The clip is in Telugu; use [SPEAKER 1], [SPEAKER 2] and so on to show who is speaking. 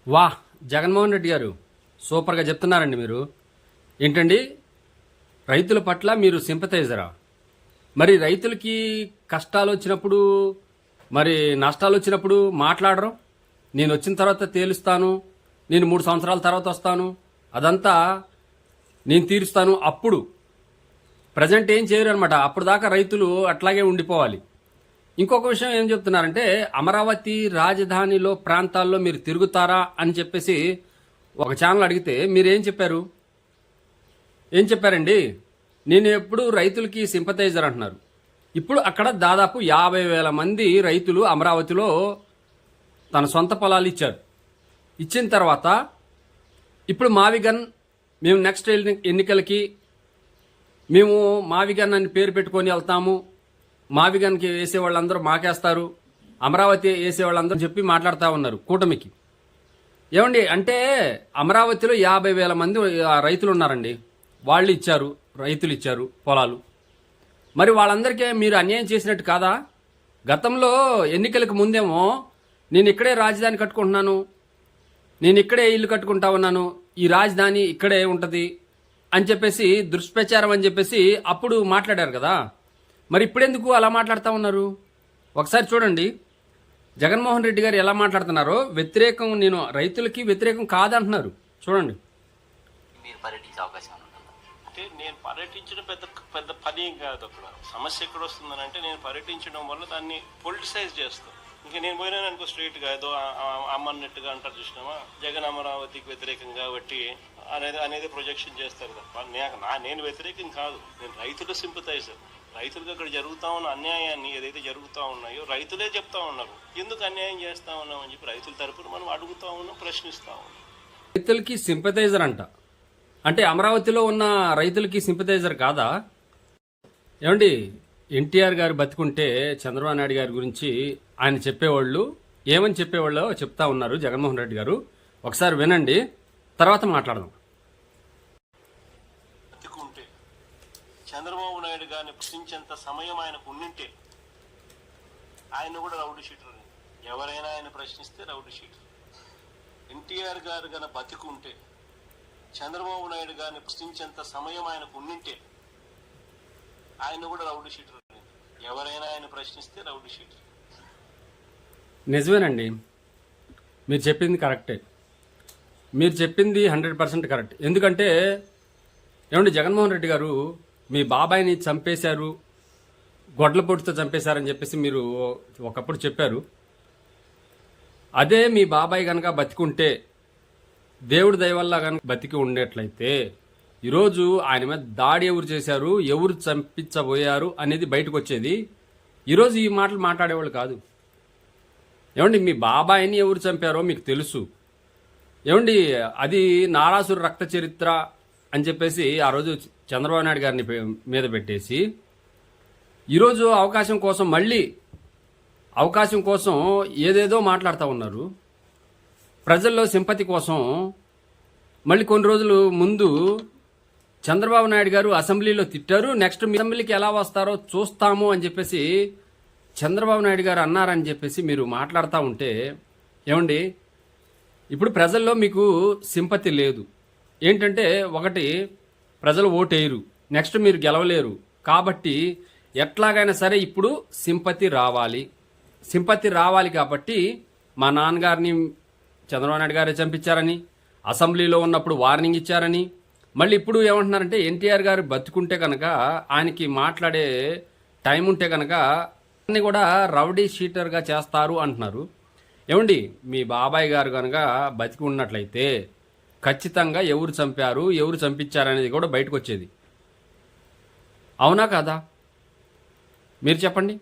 [SPEAKER 1] వాహ్! జగన్మోహన్ రెడ్డి గారు సూపర్గా చెప్తున్నారండి మీరు. ఏంటండి, రైతుల పట్ల మీరు సింపథైజరా? మరి రైతులకి కష్టాలు వచ్చినప్పుడు, మరి నష్టాలు వచ్చినప్పుడు మాట్లాడరు. నేను వచ్చిన తర్వాత తేలుస్తాను, నేను 3 సంవత్సరాల తర్వాత వస్తాను, అదంతా నేను తీరుస్తాను. అప్పుడు ప్రజెంట్ ఏం చేయరు అనమాట. అప్పుడు దాకా రైతులు అట్లాగే ఉండిపోవాలి. ఇంకొక విషయం ఏం చెప్తున్నారంటే, అమరావతి రాజధానిలో ప్రాంతాల్లో మీరు తిరుగుతారా అని చెప్పేసి ఒక ఛానల్ అడిగితే మీరేం చెప్పారు? ఏం చెప్పారండి? నేను ఎప్పుడు రైతులకి సింపథైజర్ అంటున్నారు. ఇప్పుడు అక్కడ దాదాపు 50,000 మంది రైతులు అమరావతిలో తన సొంత పొలాలు ఇచ్చారు. ఇచ్చిన తర్వాత ఇప్పుడు మావిగన్ మేము నెక్స్ట్ ఎన్నికలకి మేము మావిగన్ అని పేరు పెట్టుకొని వెళ్తాము, మావిగన్కి వేసే వాళ్ళందరూ మాకేస్తారు, అమరావతి వేసే వాళ్ళందరూ చెప్పి మాట్లాడుతూ ఉన్నారు కూటమికి. ఏమండి, అంటే అమరావతిలో 50,000 మంది రైతులు ఉన్నారండి. వాళ్ళు ఇచ్చారు, రైతులు ఇచ్చారు పొలాలు. మరి వాళ్ళందరికీ మీరు అన్యాయం చేసినట్టు కాదా? గతంలో ఎన్నికలకు ముందేమో నేను ఇక్కడే రాజధాని కట్టుకుంటున్నాను, నేను ఇక్కడే ఇల్లు కట్టుకుంటా ఉన్నాను, ఈ రాజధాని ఇక్కడే ఉంటుంది అని చెప్పేసి దుష్ప్రచారం అని చెప్పేసి అప్పుడు మాట్లాడారు కదా. మరి ఇప్పుడెందుకు అలా మాట్లాడుతూ ఉన్నారు? ఒకసారి చూడండి జగన్మోహన్ రెడ్డి గారు ఎలా మాట్లాడుతున్నారో. వ్యతిరేకం, నేను రైతులకి వ్యతిరేకం కాదంటున్నారు. చూడండి.
[SPEAKER 2] మీరు పర్యటించే అవకాశం
[SPEAKER 3] అంటే నేను పర్యటించడం పెద్ద పెద్ద పని ఏం కాదు. అక్కడ సమస్య ఎక్కడ వస్తుందని అంటే, నేను పర్యటించడం వల్ల దాన్ని పొలిటిసైజ్ చేస్తాను. ఇంకా నేను పోయినాను అనుకో, స్ట్రైట్గా ఏదో అమ్మన్నట్టుగా అంటారు చూసినామా, జగన్ అమరావతికి వ్యతిరేకం కాబట్టి అనేది ప్రొజెక్షన్ చేస్తారు తప్ప నేను వ్యతిరేకం కాదు. నేను రైతుల సింపథైజర్. రైతులకు అక్కడ జరుగుతూ ఉన్న అన్యాయాన్ని ఏదైతే జరుగుతూ ఉన్నాయో రైతులే చెప్తా ఉన్నారు. ఎందుకు అన్యాయం చేస్తా ఉన్నాం అని చెప్పి రైతుల తరపున మనం అడుగుతా ఉన్నాం, ప్రశ్నిస్తా ఉన్నాం.
[SPEAKER 1] రైతులకి సింపథైజర్ అంట అంటే అమరావతిలో ఉన్న రైతులకి సింపథైజర్ కాదా? ఏమండి, ఎన్టీఆర్ గారు బతికుంటే చంద్రబాబు నాయుడు గారి గురించి ఆయన చెప్పేవాళ్ళు ఏమని చెప్పేవాళ్ళో చెప్తా ఉన్నారు జగన్మోహన్ రెడ్డి గారు. ఒకసారి వినండి, తర్వాత మాట్లాడదాం.
[SPEAKER 3] బతికుంటే చంద్రబాబు నాయుడు గారిని ప్రశ్నించేంత సమయం ఆయనకు ఉండింటే ఆయన కూడా రౌడీ షీటర్. ఎవరైనా ఆయన ప్రశ్నిస్తే రౌడీ షీటర్. ఎన్టీఆర్ గారు గన బతికుంటే చంద్రబాబు నాయుడు గారిని ప్రశ్నించేంత సమయం ఆయనకు ఉండింటే ఆయన కూడా రౌడీ షీటర్. ఎవరైనా ఆయన ప్రశ్నిస్తే రౌడీ షీటర్.
[SPEAKER 1] నిజమేనండి, మీరు చెప్పింది కరెక్టే. మీరు చెప్పింది 100% కరెక్ట్. ఎందుకంటే ఏమండి, జగన్మోహన్ రెడ్డి గారు మీ బాబాయిని చంపేశారు, గొడ్ల పొట్టుతో చంపేశారని చెప్పేసి మీరు ఒకప్పుడు చెప్పారు. అదే మీ బాబాయ్ కనుక బతికుంటే, దేవుడి దయ వల్ల కనుక బతికి ఉండేట్లయితే ఈరోజు ఆయన మీద దాడి ఎవరు చేశారు, ఎవరు చంపించబోయారు అనేది బయటకు వచ్చేది. ఈరోజు ఈ మాటలు మాట్లాడేవాళ్ళు కాదు. ఏమండి, మీ బాబాయిని ఎవరు చంపారో మీకు తెలుసు. ఏమండి, అది నారాసుర రక్త చరిత్ర అని చెప్పేసి ఆ రోజు చంద్రబాబు నాయుడు గారిని మీద పెట్టేసి ఈరోజు అవకాశం కోసం మళ్ళీ అవకాశం కోసం ఏదేదో మాట్లాడుతూ ఉన్నారు. ప్రజల్లో సింపతి కోసం మళ్ళీ కొన్ని రోజులు ముందు చంద్రబాబు నాయుడు గారు అసెంబ్లీలో తిట్టారు. నెక్స్ట్ మీ అసెంబ్లీకి ఎలా వస్తారో చూస్తాము అని చెప్పేసి చంద్రబాబు నాయుడు గారు అన్నారని చెప్పేసి మీరు మాట్లాడుతూ ఉంటే, ఏమండి, ఇప్పుడు ప్రజల్లో మీకు సింపతి లేదు. ఏంటంటే, ఒకటి ప్రజలు ఓటేయరు, నెక్స్ట్ మీరు గెలవలేరు. కాబట్టి ఎట్లాగైనా సరే ఇప్పుడు సింపతి రావాలి. సింపతి రావాలి కాబట్టి మా నాన్నగారిని చంద్రబాబు నాయుడు గారే చంపించారని అసెంబ్లీలో ఉన్నప్పుడు వార్నింగ్ ఇచ్చారని, మళ్ళీ ఇప్పుడు ఏమంటున్నారంటే ఎన్టీఆర్ గారు బతుకుంటే కనుక ఆయనకి మాట్లాడే టైం ఉంటే కనుక అన్ని కూడా రౌడీ షీటర్గా చేస్తారు అంటున్నారు. ఏమండి, మీ బాబాయ్ గారు కనుక బతికి ఉన్నట్లయితే ఖచ్చితంగా ఎవరు చంపారు, ఎవరు చంపించారనేది కూడా బయటకు వచ్చేది. అవునా కాదా? మీరు చెప్పండి.